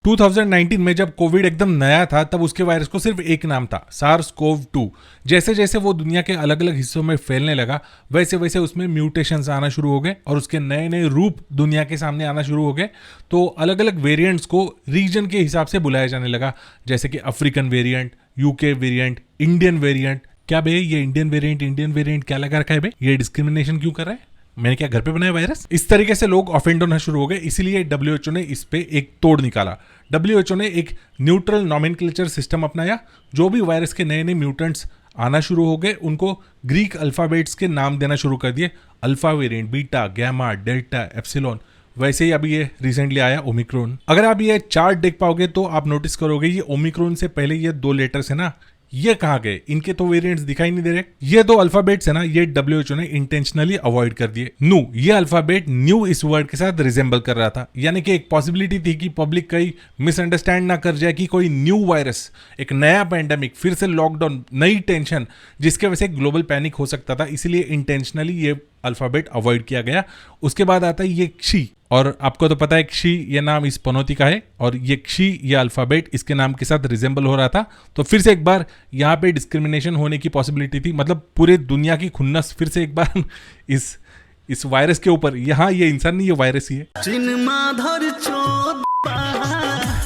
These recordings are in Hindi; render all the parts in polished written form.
2019 में जब कोविड एकदम नया था तब उसके वायरस को सिर्फ एक नाम था, SARS-CoV-2। जैसे जैसे वो दुनिया के अलग अलग हिस्सों में फैलने लगा वैसे वैसे उसमें म्यूटेशंस आना शुरू हो गए और उसके नए नए रूप दुनिया के सामने आना शुरू हो गए। तो अलग अलग वेरिएंट्स को रीजन के हिसाब से बुलाया जाने लगा, जैसे कि African variant, UK variant, Indian variant. क्या बे ये इंडियन वेरिएंट क्या लगा रखा है बे? ये डिस्क्रिमिनेशन क्यों कर रहा है? मैंने क्या घर पे बनाया वायरस? इस तरीके से लोग ऑफेंड होना शुरू हो गए, इसीलिए डब्ल्यूएचओ ने इस पे एक तोड़ निकाला। डब्ल्यूएचओ ने एक न्यूट्रल नॉमेनक्लेचर सिस्टम अपनाया। जो भी वायरस के नए नए म्यूटेंट्स आना शुरू हो गए उनको ग्रीक अल्फाबेट्स के नाम देना शुरू कर दिए। Alpha variant, beta, gamma, delta, epsilon. वैसे ही अभी ये रिसेंटली आया ओमिक्रॉन। अगर आप ये चार्ट देख पाओगे तो आप नोटिस करोगे ये ओमिक्रॉन से पहले ये 2 लेटर्स है ना, ये कहाँ गए? इनके तो वेरिएंट्स दिखाई नहीं दे रहे। ये 2 अल्फाबेट्स है ना, ये डब्ल्यूएचओ ने इंटेंशनली अवॉइड कर दिए। न्यू, ये अल्फाबेट न्यू इस वर्ड के साथ रिजेंबल कर रहा था, यानी कि एक पॉसिबिलिटी थी कि पब्लिक कहीं मिसअंडरस्टैंड ना कर जाए कि कोई न्यू वायरस, एक नया पैंडेमिक, फिर से लॉकडाउन, नई टेंशन, जिसके वजह से ग्लोबल पैनिक हो सकता था। इसलिए इंटेंशनली ये अल्फाबेट अवॉइड किया गया। उसके बाद आता है ये क्षी, और आपको तो पता है क्षी ये नाम इस पनौती का है, और ये क्षी ये अल्फाबेट इसके नाम के साथ रिजेंबल हो रहा था। तो फिर से एक बार यहाँ पे डिस्क्रिमिनेशन होने की पॉसिबिलिटी थी, मतलब पूरे दुनिया की खुन्नस फिर से एक बार इस वायरस के ऊपर। यहाँ ये इंसान नहीं, ये वायरस ही है।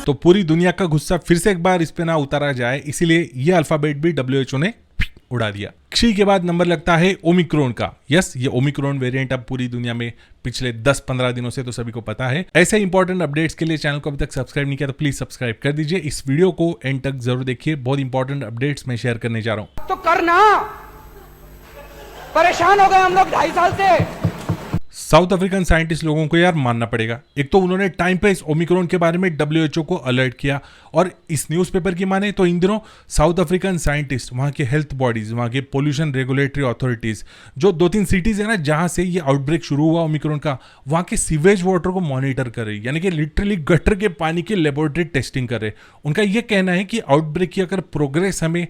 तो पूरी दुनिया का गुस्सा फिर से एक बार इस पे ना उतारा जाए, इसीलिए ये अल्फाबेट भी डब्ल्यूएचओ ने उड़ा दिया। क्षी के बाद नंबर लगता है ओमिक्रॉन का। यस, ये ओमिक्रॉन वेरिएंट अब पूरी दुनिया में पिछले 10-15 दिनों से तो सभी को पता है। ऐसे इंपॉर्टेंट अपडेट्स के लिए चैनल को अभी तक सब्सक्राइब नहीं किया तो प्लीज सब्सक्राइब कर दीजिए। इस वीडियो को एंड तक जरूर देखिए, बहुत इंपॉर्टेंट अपडेट्स मैं शेयर करने जा रहा हूं। तो करना, परेशान हो गए हम लोग 2.5 साल से। साउथ अफ्रीकन साइंटिस्ट लोगों को यार मानना पड़ेगा। एक तो उन्होंने टाइम पे इस ओमिक्रॉन के बारे में डब्ल्यूएचओ को अलर्ट किया, और इस न्यूज़पेपर की माने तो इन दिनों साउथ अफ्रीकन साइंटिस्ट, वहाँ के हेल्थ बॉडीज, वहाँ के पोल्यूशन रेगुलेटरी अथॉरिटीज, जो 2-3 सिटीज है ना जहाँ से ये आउटब्रेक शुरू हुआ ओमिक्रॉन का, वहाँ के सीवेज वाटर को मॉनिटर कर रही, यानी कि लिटरली गटर के पानी की लेबोरेटरी टेस्टिंग कर रहे। उनका ये कहना है कि आउटब्रेक की अगर प्रोग्रेस हमें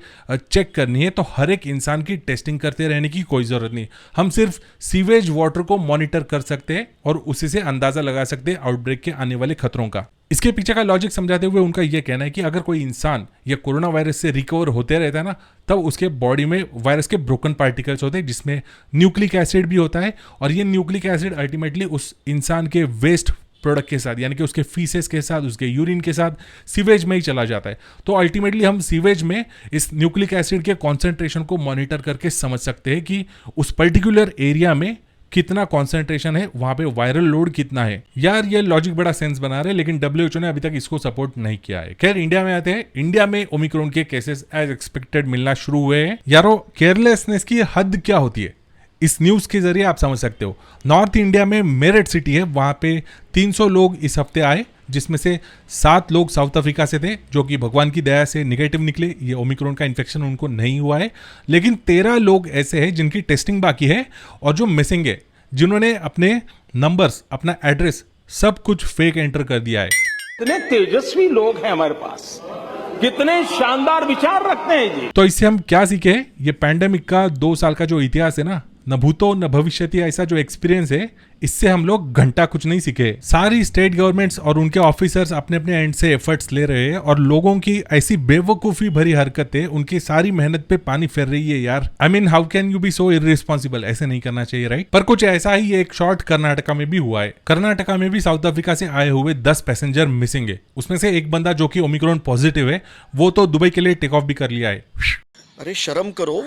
चेक करनी है तो हर एक इंसान की टेस्टिंग करते रहने की कोई जरूरत नहीं। हम सिर्फ सीवेज वाटर को मॉनिटर कर सकते हैं और उसी से अंदाजा लगा सकते हैं आउटब्रेक के आने वाले खतरों का। इसके पीछे का लॉजिक समझाते हुए उनका यह कहना है कि अगर कोई इंसान या कोरोना वायरस से रिकवर होते रहता है ना, तब उसके बॉडी में वायरस के ब्रोकन पार्टिकल्स होते हैं जिसमें न्यूक्लिक एसिड भी होता है, और ये न्यूक्लिक एसिड अल्टीमेटली उस इंसान के वेस्ट प्रोडक्ट के साथ, यानी कि उसके फीसेस के साथ, उसके यूरिन के साथ सीवेज में ही चला जाता है। तो अल्टीमेटली हम सीवेज में इस न्यूक्लिक एसिड के कॉन्सेंट्रेशन को मॉनिटर करके समझ सकते हैं कि उस पर्टिकुलर एरिया में कितना कॉन्सेंट्रेशन है, वहां पे वायरल लोड कितना है। यार ये लॉजिक बड़ा सेंस बना रहे, लेकिन डब्ल्यूएचओ ने अभी तक इसको सपोर्ट नहीं किया है। खैर इंडिया में आते हैं। इंडिया में ओमिक्रॉन के केसेस एज एक्सपेक्टेड मिलना शुरू हुए हैं। यारो केयरलेसनेस की हद क्या होती है, इस न्यूज के जरिए आप समझ सकते हो। नॉर्थ इंडिया में मेरठ सिटी है, वहां पे 300 लोग इस हफ्ते आए, जिसमें से 7 लोग साउथ अफ्रीका से थे, जो कि भगवान की दया से निगेटिव निकले। ये ओमिक्रॉन का इन्फेक्शन उनको नहीं हुआ है, लेकिन 13 लोग ऐसे हैं जिनकी टेस्टिंग बाकी है और जो मिसिंग है, जिन्होंने अपने नंबर्स, अपना एड्रेस, सब कुछ फेक एंटर कर दिया है। कितने तेजस्वी लोग हैं हमारे पास, कितने शानदार विचार रखते हैं जी। तो इससे हम क्या सीखे? ये पैंडेमिक का 2 साल का जो इतिहास है ना, न भूतो न भविष्यति, ऐसा जो एक्सपीरियंस है, इससे हम लोग घंटा कुछ नहीं सीखे। सारी स्टेट गवर्नमेंट्स और उनके ऑफिसर्स अपने अपने एंड से एफर्ट्स ले रहे हैं, और लोगों की ऐसी बेवकूफी भरी हरकतें उनकी सारी मेहनत पे पानी फेर रही है यार। I mean how can you be so irresponsible? ऐसे नहीं करना चाहिए, राइट? पर कुछ ऐसा ही एक शॉर्ट कर्नाटका में भी हुआ है। कर्नाटका में भी साउथ अफ्रीका से आए हुए 10 पैसेंजर मिसिंग है। उसमें से एक बंदा जो कि ओमिक्रॉन पॉजिटिव है, वो तो दुबई के लिए टेक ऑफ भी कर लिया है। अरे शर्म करो,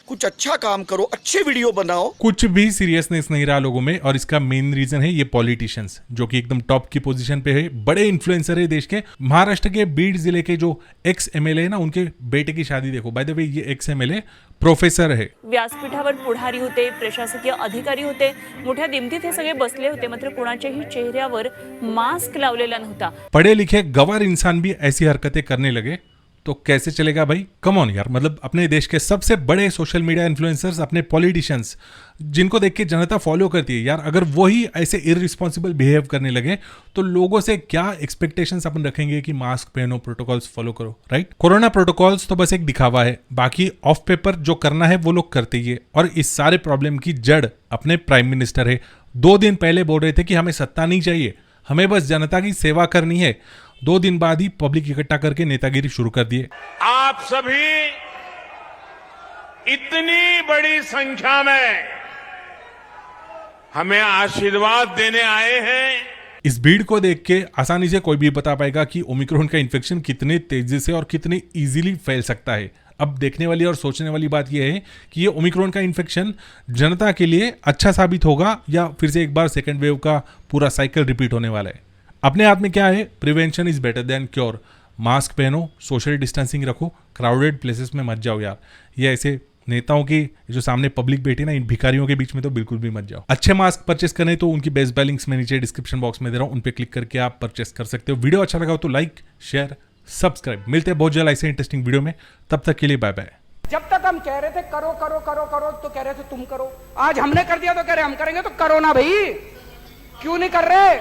कुछ अच्छा काम करो, अच्छे वीडियो बनाओ। कुछ भी सीरियसनेस नहीं रहा लोगों में, और इसका मेन रीजन है ये पॉलिटिशियंस, जो कि एकदम टॉप की पोजीशन पे है, बड़े इन्फ्लुएंसर है देश के। महाराष्ट्र के बीड जिले के जो एक्स एमएलए ना, उनके बेटे की शादी देखो। बाय द वे ये एक्स एमएलए प्रोफेसर है। व्यासपीठावर पुढारी होते, प्रशासकीय अधिकारी होते, मोठ्या दिमतीत हे सगळे बसले होते, मात्र कोणाच्याही चेहऱ्यावर मास्क लावलेला नव्हता। पढ़े लिखे गवार इंसान भी ऐसी हरकतें करने लगे तो कैसे चलेगा भाई? कम ऑन यार। मतलब अपने देश के सबसे बड़े सोशल मीडिया इन्फ्लुएंसर्स, अपने पॉलिटिशियंस, जिनको देख के जनता फॉलो करती है यार, अगर वही ऐसे इररिस्पॉन्सिबल बिहेव करने लगे तो लोगों से क्या एक्सपेक्टेशंस अपन रखेंगे कि मास्क पहनो, प्रोटोकॉल्स फॉलो करो, राइट? कोरोना प्रोटोकॉल्स तो बस एक दिखावा है, बाकी ऑफ पेपर जो करना है वो लोग करते ही है। और इस सारे प्रॉब्लम की जड़ अपने प्राइम मिनिस्टर है। 2 दिन पहले बोल रहे थे कि हमें सत्ता नहीं चाहिए, हमें बस जनता की सेवा करनी है। 2 दिन बाद ही पब्लिक इकट्ठा करके नेतागिरी शुरू कर दिए। आप सभी इतनी बड़ी संख्या में हमें आशीर्वाद देने आए हैं। इस भीड़ को देख के आसानी से कोई भी बता पाएगा कि ओमिक्रॉन का इन्फेक्शन कितने तेजी से और कितने इजीली फैल सकता है। अब देखने वाली और सोचने वाली बात यह है कि ये ओमिक्रॉन का इन्फेक्शन जनता के लिए अच्छा साबित होगा या फिर से एक बार सेकेंड वेव का पूरा साइकिल रिपीट होने वाला है। अपने हाथ में क्या है, prevention is better than cure. Mask पहनो, सोशल डिस्टेंसिंग रखो, क्राउडेड प्लेसेस में मत जाओ यार। ये ऐसे नेताओं की जो सामने पब्लिक बैठी ना, इन भिखारियों के बीच में तो बिल्कुल भी मत जाओ। अच्छे मास्क परचेस करने तो उनकी बेस्ट बाय लिंक्स में नीचे डिस्क्रिप्शन बॉक्स में दे रहा हूं, उन पे क्लिक करके आप परचेस कर सकते हो। वीडियो अच्छा लगा हो तो लाइक, शेयर, सब्सक्राइब। मिलते हैं बहुत जल्द ऐसे इंटरेस्टिंग वीडियो में, तब तक के लिए बाय बाय। जब तक हम कह रहे थे करो करो करो करो तो कह रहे थे तुम करो, आज हमने कर दिया तो कह रहे हम करेंगे, तो करो ना भाई, क्यों नहीं कर रहे?